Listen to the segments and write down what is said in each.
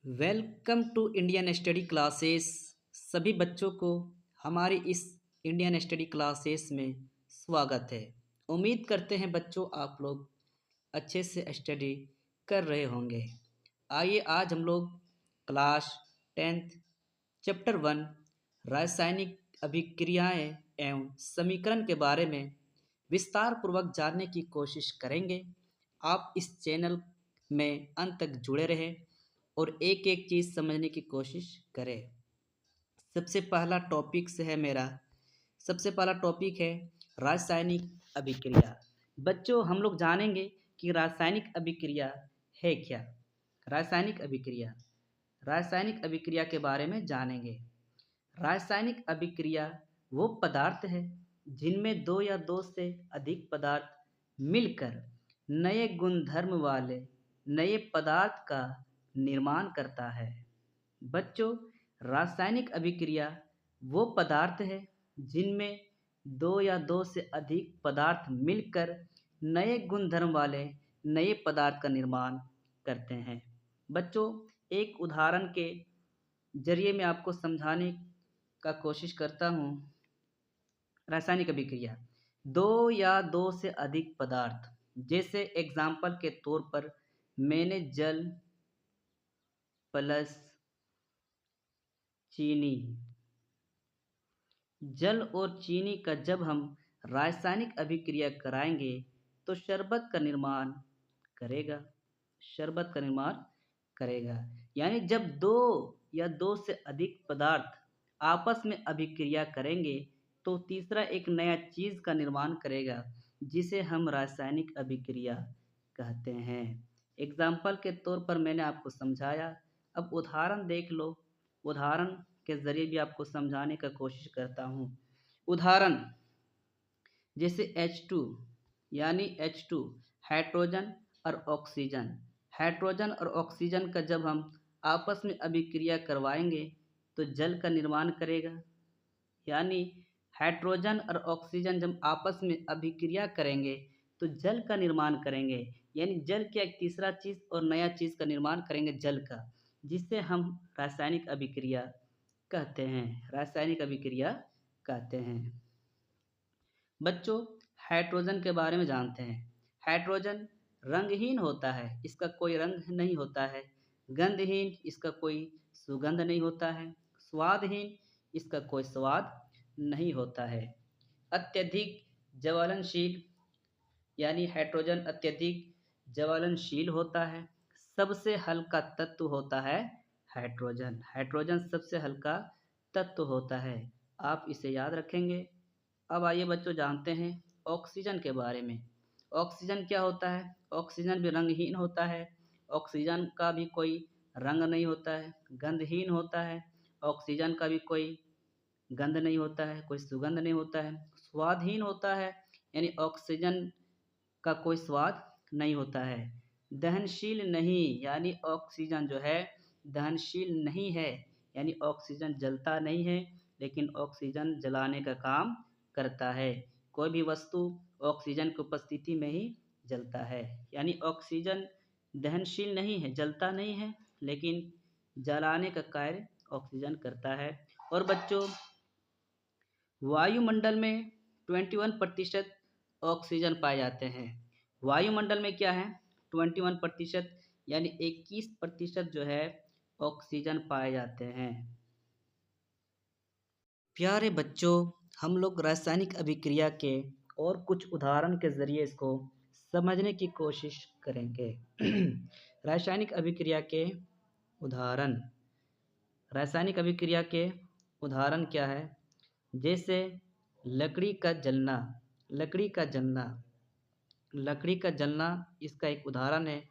Welcome to Indian study classes. सभी बच्चों को हमारी इस इंडियन स्टडी क्लासेस में स्वागत है। उम्मीद करते हैं बच्चों आप लोग अच्छे से स्टडी कर रहे होंगे। आइए आज हम लोग क्लास 10th चैप्टर 1 रासायनिक अभिक्रियाएं एवं समीकरण के बारे में विस्तार पूर्वक जानने की कोशिश करेंगे। आप इस चैनल में अंत तक जुड़े रहें और एक एक चीज़ समझने की कोशिश करें। सबसे पहला टॉपिक है मेरा सबसे पहला टॉपिक है रासायनिक अभिक्रिया। बच्चों हम लोग जानेंगे कि रासायनिक अभिक्रिया है क्या। रासायनिक अभिक्रिया के बारे में जानेंगे। रासायनिक अभिक्रिया वो पदार्थ है जिनमें दो या दो से अधिक पदार्थ मिलकर नए गुणधर्म वाले नए पदार्थ का निर्माण करता है। बच्चों रासायनिक अभिक्रिया वो पदार्थ है जिनमें दो या दो से अधिक पदार्थ मिलकर नए गुणधर्म वाले नए पदार्थ का निर्माण करते हैं। बच्चों एक उदाहरण के जरिए मैं आपको समझाने का कोशिश करता हूँ। रासायनिक अभिक्रिया दो या दो से अधिक पदार्थ, जैसे एग्जाम्पल के तौर पर मैंने जल प्लस चीनी, जल और चीनी का जब हम रासायनिक अभिक्रिया कराएंगे तो शरबत का निर्माण करेगा। यानी जब दो या दो से अधिक पदार्थ आपस में अभिक्रिया करेंगे तो तीसरा एक नया चीज़ का निर्माण करेगा, जिसे हम रासायनिक अभिक्रिया कहते हैं। एग्जाम्पल के तौर पर मैंने आपको समझाया, अब उदाहरण देख लो। उदाहरण के ज़रिए भी आपको समझाने का कोशिश करता हूँ। उदाहरण जैसे H2 यानी H2 हाइड्रोजन और ऑक्सीजन का जब हम आपस में अभिक्रिया करवाएंगे तो जल का निर्माण करेगा। यानी हाइड्रोजन और ऑक्सीजन जब आपस में अभिक्रिया करेंगे तो जल का निर्माण करेंगे। यानी जल का एक तीसरा चीज़ और नया चीज़ का निर्माण करेंगे जल का, जिससे हम रासायनिक अभिक्रिया कहते हैं। बच्चों हाइड्रोजन के बारे में जानते हैं। हाइड्रोजन रंगहीन होता है, इसका कोई रंग नहीं होता है। गंधहीन, इसका कोई सुगंध नहीं होता है। स्वादहीन, इसका कोई स्वाद नहीं होता है। अत्यधिक ज्वलनशील, यानी हाइड्रोजन अत्यधिक ज्वलनशील होता है। सबसे हल्का तत्व होता है हाइड्रोजन सबसे हल्का तत्व होता है। आप इसे याद रखेंगे। अब आइए बच्चों जानते हैं ऑक्सीजन के बारे में। ऑक्सीजन क्या होता है? ऑक्सीजन भी रंगहीन होता है। ऑक्सीजन का भी कोई रंग नहीं होता है। गंधहीन होता है। ऑक्सीजन का भी कोई गंध नहीं होता है, कोई सुगंध नहीं होता है। स्वादहीन होता है, यानी ऑक्सीजन का कोई स्वाद नहीं होता है। दहनशील नहीं, यानी ऑक्सीजन जो है दहनशील नहीं है, यानी ऑक्सीजन जलता नहीं है, लेकिन ऑक्सीजन जलाने का काम करता है। कोई भी वस्तु ऑक्सीजन की उपस्थिति में ही जलता है। यानी ऑक्सीजन दहनशील नहीं है, जलता नहीं है, लेकिन जलाने का कार्य ऑक्सीजन करता है। और बच्चों वायुमंडल में 21% ऑक्सीजन पाए जाते हैं। वायुमंडल में क्या है? 21%, यानी 21% जो है ऑक्सीजन पाए जाते हैं। प्यारे बच्चों हम लोग रासायनिक अभिक्रिया के और कुछ उदाहरण के ज़रिए इसको समझने की कोशिश करेंगे। रासायनिक अभिक्रिया के उदाहरण क्या है? जैसे लकड़ी का जलना इसका एक उदाहरण है।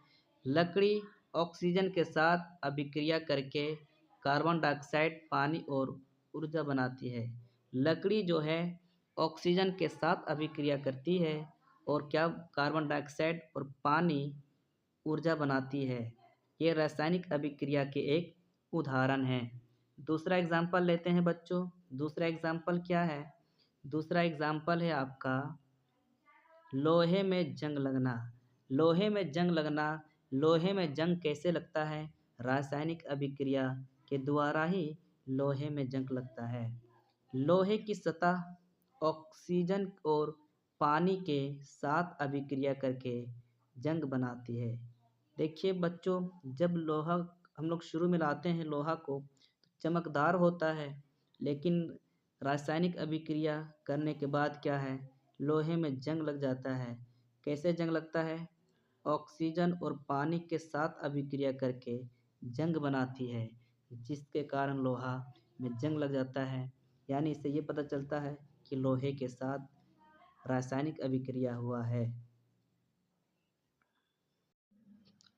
लकड़ी ऑक्सीजन के साथ अभिक्रिया करके कार्बन डाइऑक्साइड, पानी और ऊर्जा बनाती है। लकड़ी जो है ऑक्सीजन के साथ अभिक्रिया करती है और क्या कार्बन डाइऑक्साइड और पानी ऊर्जा बनाती है। ये रासायनिक अभिक्रिया के एक उदाहरण है। दूसरा एग्जाम्पल लेते हैं बच्चों। दूसरा एग्जाम्पल क्या है? दूसरा एग्जाम्पल है आपका लोहे में जंग लगना। लोहे में जंग कैसे लगता है? रासायनिक अभिक्रिया के द्वारा ही लोहे में जंग लगता है। लोहे की सतह ऑक्सीजन और पानी के साथ अभिक्रिया करके जंग बनाती है। देखिए बच्चों, जब लोहा हम लोग शुरू में लाते हैं लोहा को, तो चमकदार होता है, लेकिन रासायनिक अभिक्रिया करने के बाद क्या है, लोहे में जंग लग जाता है। कैसे जंग लगता है? ऑक्सीजन और पानी के साथ अभिक्रिया करके जंग बनाती है, जिसके कारण लोहा में जंग लग जाता है। यानी इससे ये पता चलता है कि लोहे के साथ रासायनिक अभिक्रिया हुआ है।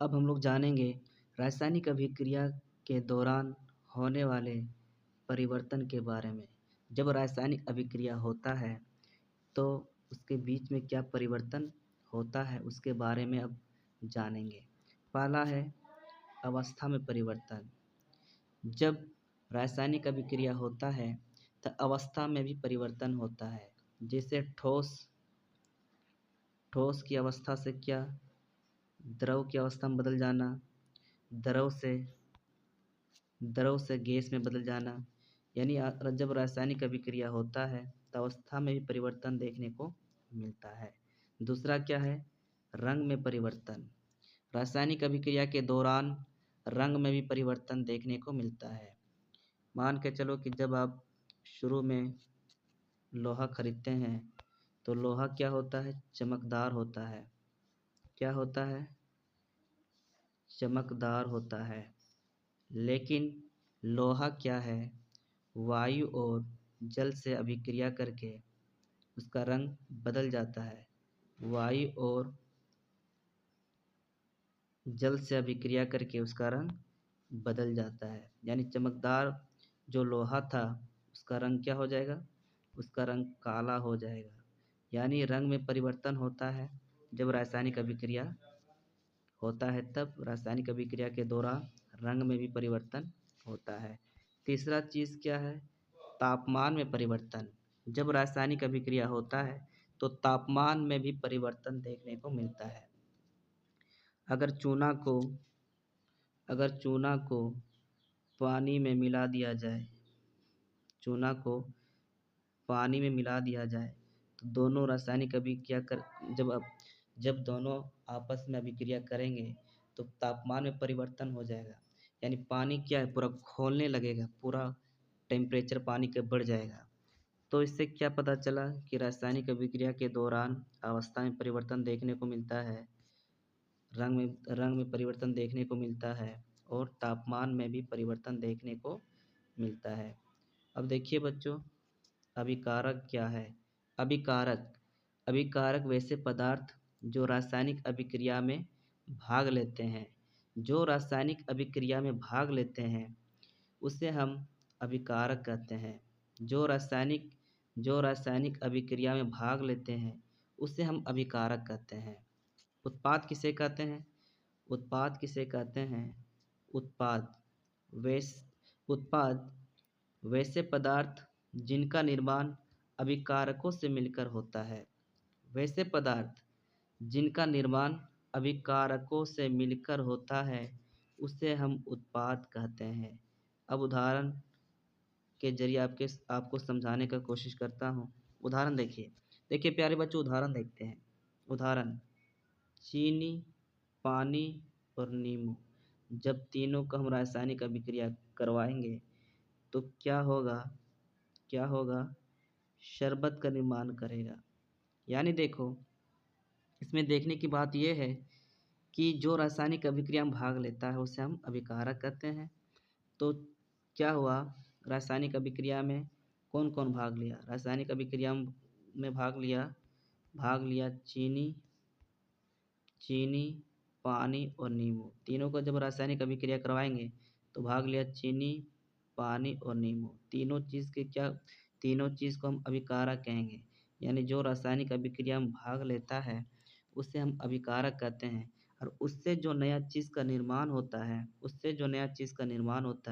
अब हम लोग जानेंगे रासायनिक अभिक्रिया के दौरान होने वाले परिवर्तन के बारे में। जब रासायनिक अभिक्रिया होता है तो उसके बीच में क्या परिवर्तन होता है, उसके बारे में अब जानेंगे। पहला है अवस्था में परिवर्तन। जब रासायनिक अभिक्रिया होता है तो अवस्था में भी परिवर्तन होता है। जैसे ठोस की अवस्था से क्या, द्रव की अवस्था में बदल जाना, द्रव से गैस में बदल जाना। यानी जब रासायनिक अभिक्रिया होता है तो अवस्था में भी परिवर्तन देखने को मिलता है। दूसरा क्या है? रंग में परिवर्तन। रासायनिक अभिक्रिया के दौरान रंग में भी परिवर्तन देखने को मिलता है। मान के चलो कि जब आप शुरू में लोहा खरीदते हैं तो लोहा क्या होता है? चमकदार होता है। क्या होता है? चमकदार होता है। लेकिन लोहा क्या है? वायु और जल से अभिक्रिया करके उसका रंग बदल जाता है। वायु और जल से अभिक्रिया करके उसका रंग बदल जाता है। यानी चमकदार जो लोहा था उसका रंग क्या हो जाएगा? उसका रंग काला हो जाएगा। यानी रंग में परिवर्तन होता है जब रासायनिक अभिक्रिया होता है, तब रासायनिक अभिक्रिया के दौरान रंग में भी परिवर्तन होता है। तीसरा चीज़ क्या है? तापमान में परिवर्तन। जब रासायनिक अभिक्रिया होता है तो तापमान में भी परिवर्तन देखने को मिलता है। अगर चूना को पानी में मिला दिया जाए, चूना को पानी में मिला दिया जाए तो दोनों रासायनिक अभिक्रिया जब दोनों आपस में अभिक्रिया करेंगे तो तापमान में परिवर्तन हो जाएगा। यानी पानी क्या है, पूरा खौलने लगेगा, पूरा टेम्परेचर पानी का बढ़ जाएगा। तो इससे क्या पता चला कि रासायनिक अभिक्रिया के दौरान अवस्था में परिवर्तन देखने को मिलता है, रंग में परिवर्तन देखने को मिलता है और तापमान में भी परिवर्तन देखने को मिलता है। अब देखिए बच्चों, अभिकारक क्या है? अभिकारक वैसे पदार्थ जो रासायनिक अभिक्रिया में भाग लेते हैं। जो रासायनिक अभिक्रिया में भाग लेते हैं उसे हम अभिकारक कहते हैं। जो रासायनिक अभिक्रिया में भाग लेते हैं उसे हम अभिकारक कहते हैं। उत्पाद किसे कहते हैं? उत्पाद किसे कहते हैं? उत्पाद वैस उत्पाद वैसे पदार्थ जिनका निर्माण अभिकारकों से मिलकर होता है। वैसे पदार्थ जिनका निर्माण अभिकारकों से मिलकर होता है उसे हम उत्पाद कहते हैं। अब उदाहरण के जरिए आपको समझाने का कोशिश करता हूँ। उदाहरण देखिए प्यारे बच्चों, उदाहरण देखते हैं। उदाहरण, चीनी, पानी और नींबू। जब तीनों का हम रासायनिक अभिक्रिया करवाएंगे तो क्या होगा? शरबत का निर्माण करेगा। यानी देखो, इसमें देखने की बात यह है कि जो रासायनिक अभिक्रिया में भाग लेता है उसे हम अभिकारक कहते हैं। तो क्या हुआ? रासायनिक अभिक्रिया में कौन कौन भाग लिया? रासायनिक अभिक्रिया में भाग लिया चीनी, पानी और नींबू। तीनों को जब रासायनिक अभिक्रिया करवाएंगे तो भाग लिया चीनी, पानी और नींबू। तीनों चीज़ को हम अभिकारक कहेंगे। यानी जो रासायनिक अभिक्रिया में भाग लेता है उसे हम अभिकारक कहते हैं। और उससे जो नया चीज़ का निर्माण होता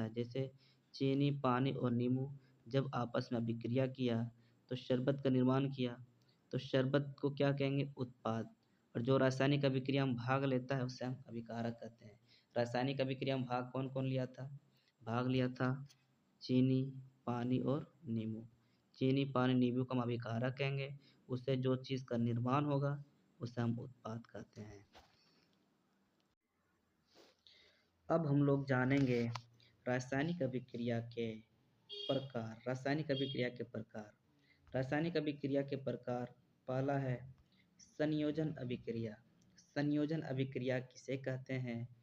है, जैसे चीनी, पानी और नींबू जब आपस में अभिक्रिया किया तो शरबत का निर्माण किया, तो शरबत को क्या कहेंगे? उत्पाद। और जो रासायनिक अभिक्रिया में भाग लेता है उसे हम अभिकारक कहते हैं। रासायनिक अभिक्रिया में भाग कौन कौन लिया था? भाग लिया था चीनी, पानी और नींबू। चीनी, पानी, नींबू को हम अभिकारक कहेंगे। उससे जो चीज़ का निर्माण होगा उसे हम उत्पाद कहते हैं। अब हम लोग जानेंगे रासायनिक अभिक्रिया के प्रकार। रासायनिक अभिक्रिया के प्रकार। रासायनिक अभिक्रिया के प्रकार, पहला है संयोजन अभिक्रिया। संयोजन अभिक्रिया किसे कहते हैं?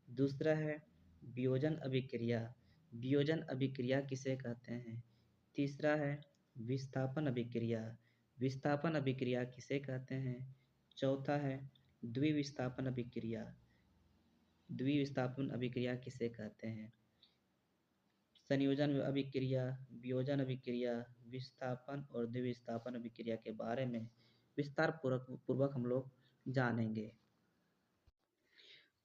दूसरा है वियोजन अभिक्रिया। वियोजन अभिक्रिया किसे कहते हैं? तीसरा है विस्थापन अभिक्रिया। विस्थापन अभिक्रिया किसे कहते हैं? चौथा है द्विविस्थापन अभिक्रिया। द्विविस्थापन अभिक्रिया किसे कहते हैं? संयोजन अभिक्रिया, वियोजन अभिक्रिया, विस्थापन और द्विविस्थापन अभिक्रिया के बारे में विस्तार पूर्वक हम लोग जानेंगे।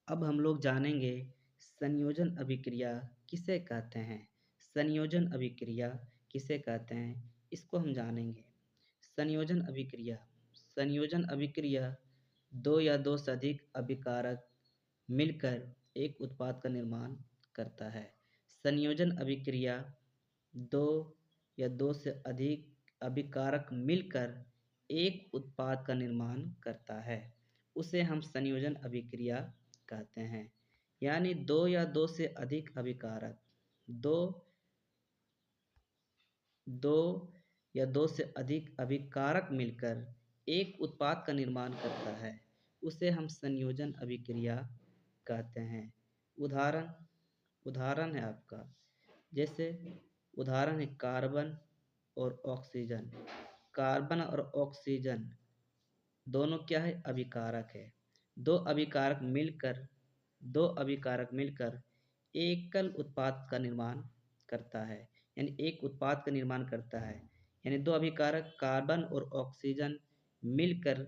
अब हम लोग जानेंगे संयोजन अभिक्रिया किसे कहते हैं। संयोजन अभिक्रिया किसे कहते हैं, इसको हम जानेंगे। संयोजन अभिक्रिया। संयोजन अभिक्रिया दो या दो से अधिक अभिकारक मिलकर एक उत्पाद का निर्माण करता है। संयोजन अभिक्रिया दो या दो से अधिक अभिकारक मिलकर एक उत्पाद का निर्माण करता है, उसे हम संयोजन अभिक्रिया कहते हैं। यानी दो या दो से अधिक अभिकारक, दो या दो से अधिक अभिकारक मिलकर एक उत्पाद का निर्माण करता है, उसे हम संयोजन अभिक्रिया कहते हैं। उदाहरण है आपका, जैसे उदाहरण है कार्बन और ऑक्सीजन। कार्बन और ऑक्सीजन दोनों क्या है? अभिकारक है। दो अभिकारक मिलकर एकल उत्पाद का निर्माण करता है, यानी एक उत्पाद का निर्माण करता है। यानी दो अभिकारक कार्बन और ऑक्सीजन मिलकर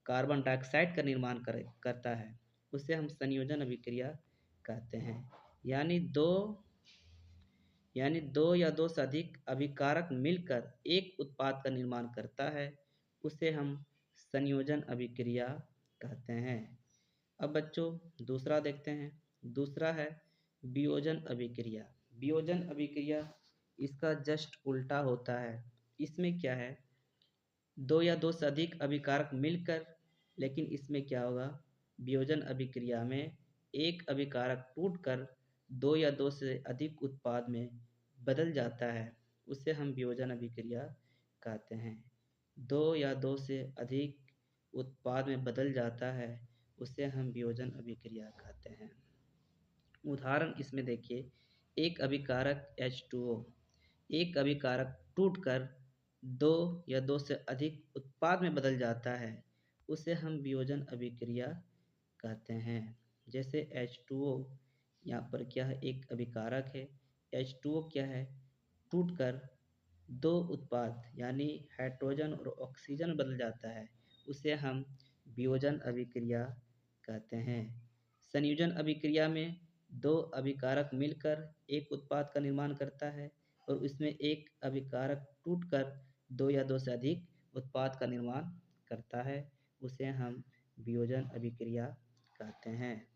कार्बन डाइऑक्साइड का निर्माण करता है, उसे हम संयोजन अभिक्रिया कहते हैं। यानी दो या दो से अधिक अभिकारक मिलकर एक उत्पाद का निर्माण करता है, उसे हम संयोजन अभिक्रिया कहते हैं। अब बच्चों दूसरा देखते हैं। दूसरा है वियोजन अभिक्रिया। वियोजन अभिक्रिया इसका जस्ट उल्टा होता है। इसमें क्या है? दो या दो से अधिक अभिकारक मिलकर, लेकिन इसमें क्या होगा? वियोजन अभिक्रिया में एक अभिकारक टूटकर दो या दो से अधिक उत्पाद में बदल जाता है, उसे हम वियोजन अभिक्रिया कहते हैं। दो या दो से अधिक उत्पाद में बदल जाता है, उसे हम वियोजन अभिक्रिया कहते हैं। उदाहरण इसमें देखिए, एक अभिकारक H2O, एक अभिकारक टूटकर दो या दो से अधिक उत्पाद में बदल जाता है, उसे हम वियोजन अभिक्रिया कहते हैं। जैसे H2O यहाँ पर क्या है? एक अभिकारक है। H2O क्या है? टूटकर दो उत्पाद यानी हाइड्रोजन और ऑक्सीजन बदल जाता है, उसे हम वियोजन अभिक्रिया कहते हैं। संयोजन अभिक्रिया में दो अभिकारक मिलकर एक उत्पाद का निर्माण करता है, और इसमें एक अभिकारक टूटकर दो या दो से अधिक उत्पाद का निर्माण करता है, उसे हम वियोजन अभिक्रिया कहते हैं।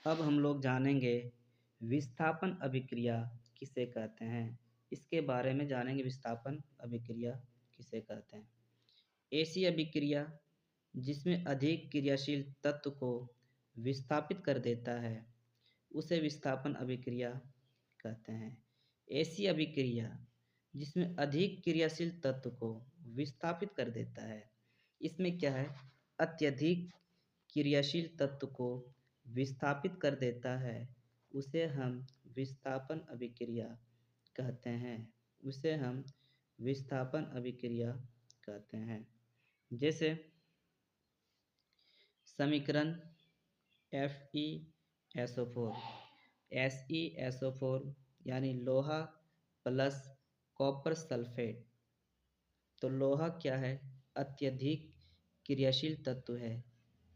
अब हम लोग जानेंगे विस्थापन अभिक्रिया किसे कहते हैं, इसके बारे में जानेंगे। विस्थापन अभिक्रिया किसे कहते हैं? ऐसी अभिक्रिया जिसमें अधिक क्रियाशील तत्व को विस्थापित कर देता है, उसे विस्थापन अभिक्रिया कहते हैं। ऐसी अभिक्रिया जिसमें अधिक क्रियाशील तत्व को विस्थापित कर देता है, इसमें क्या है? अत्यधिक क्रियाशील तत्व को विस्थापित कर देता है, उसे हम विस्थापन अभिक्रिया कहते हैं। उसे हम विस्थापन अभिक्रिया कहते हैं। जैसे समीकरण FeSO4, SeSO4 यानी लोहा प्लस कॉपर सल्फेट। तो लोहा क्या है? अत्यधिक क्रियाशील तत्व है,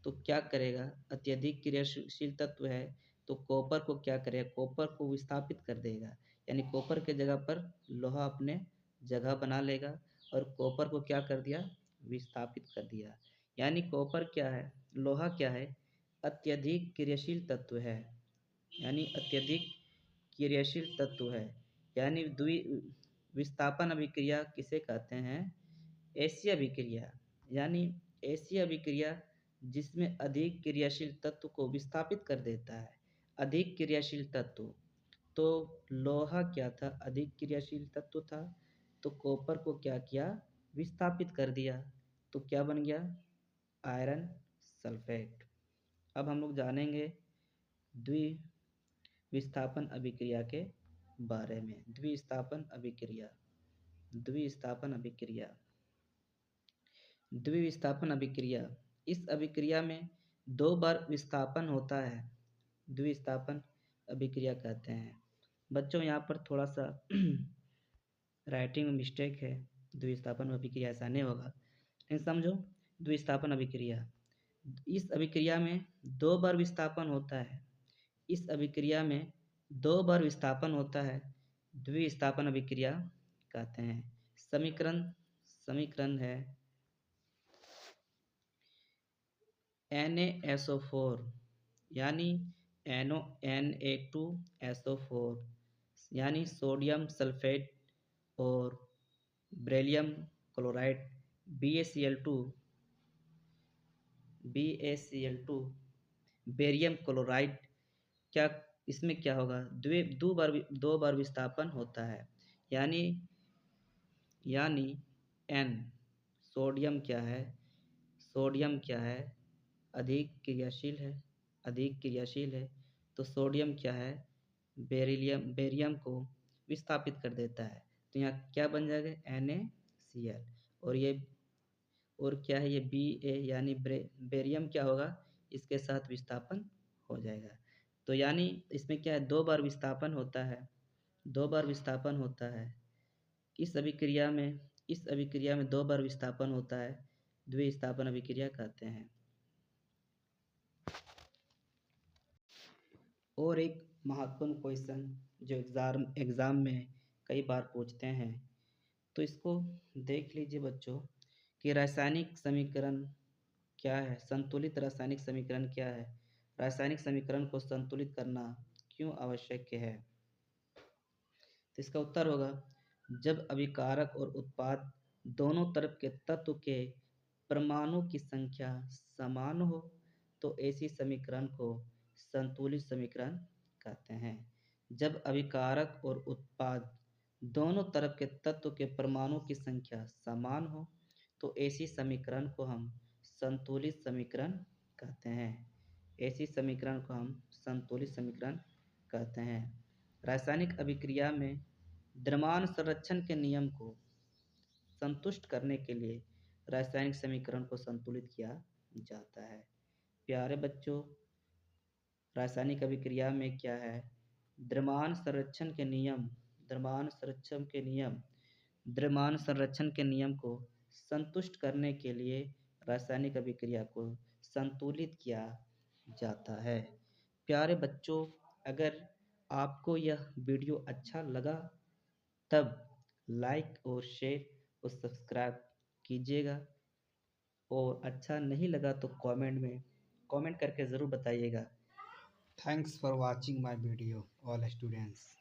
तो क्या करेगा? अत्यधिक क्रियाशील तत्व है तो कॉपर को क्या करेगा? कॉपर को विस्थापित कर देगा, यानी कॉपर के जगह पर लोहा अपने जगह बना लेगा, और कॉपर को क्या कर दिया? विस्थापित कर दिया। यानी कॉपर क्या है? लोहा क्या है? अत्यधिक क्रियाशील तत्व है, यानी अत्यधिक क्रियाशील तत्व है। यानी विस्थापन अभिक्रिया किसे कहते हैं? ऐसी अभिक्रिया, यानी ऐसी अभिक्रिया जिसमें अधिक क्रियाशील तत्व को विस्थापित कर देता है। अधिक क्रियाशील तत्व, तो लोहा क्या था? अधिक क्रियाशील तत्व था, तो कॉपर को क्या किया? विस्थापित कर दिया, तो क्या बन गया? Iron sulphate. अब हम लोग जानेंगे द्विविस्थापन अभिक्रिया के बारे में। द्विविस्थापन अभिक्रिया, द्विविस्थापन अभिक्रिया, द्विविस्थापन अभिक्रिया। इस अभिक्रिया में 2 बार विस्थापन होता है, द्विविस्थापन अभिक्रिया कहते हैं। बच्चों यहाँ पर थोड़ा सा राइटिंग में मिस्टेक है, द्विविस्थापन अभिक्रिया ऐसा नहीं होगा, लेकिन समझो द्विविस्थापन अभिक्रिया। इस अभिक्रिया में 2 बार विस्थापन होता है, इस अभिक्रिया में 2 बार विस्थापन होता है, द्विविस्थापन अभिक्रिया कहते हैं। समीकरण है NaSO4 यानी Na2SO4 यानी सोडियम सल्फेट और beryllium chloride BaCl2 barium chloride. क्या इसमें क्या होगा? 2 बार विस्थापन होता है, यानी N सोडियम क्या है? सोडियम क्या है? अधिक क्रियाशील है, तो सोडियम क्या है? बेरियम को विस्थापित कर देता है, तो यहाँ क्या बन जाएगा? NaCl। और क्या है ये? Ba यानी बेरियम क्या होगा? इसके साथ विस्थापन हो जाएगा। तो यानी इसमें क्या है? 2 बार विस्थापन होता है, 2 बार विस्थापन होता है। इस अभिक्रिया में 2 बार विस्थापन होता है, द्विविस्थापन अभिक्रिया कहते हैं। और एक महत्वपूर्ण क्वेश्चन जो एग्ज़ाम में कई बार पूछते हैं, तो इसको देख लीजिए बच्चों कि रासायनिक समीकरण क्या है? संतुलित रासायनिक समीकरण क्या है? रासायनिक समीकरण को संतुलित करना क्यों आवश्यक है? तो इसका उत्तर होगा, जब अभिकारक और उत्पाद दोनों तरफ के तत्व के परमाणु की संख्या समान हो, तो ऐसी समीकरण को संतुलित समीकरण कहते हैं। जब अभिकारक और उत्पाद दोनों तरफ के तत्व के परमाणु की संख्या समान हो, तो ऐसी समीकरण को हम संतुलित समीकरण कहते हैं। ऐसी समीकरण को हम संतुलित समीकरण कहते हैं। रासायनिक अभिक्रिया में द्रव्यमान संरक्षण के नियम को संतुष्ट करने के लिए रासायनिक समीकरण को संतुलित किया जाता है। प्यारे बच्चों, रासायनिक अभिक्रिया में क्या है? द्रव्यमान संरक्षण के नियम को संतुष्ट करने के लिए रासायनिक अभिक्रिया को संतुलित किया जाता है। प्यारे बच्चों, अगर आपको यह वीडियो अच्छा लगा तब लाइक और शेयर और सब्सक्राइब कीजिएगा, और अच्छा नहीं लगा तो कमेंट करके ज़रूर बताइएगा। Thanks for watching my video, all students.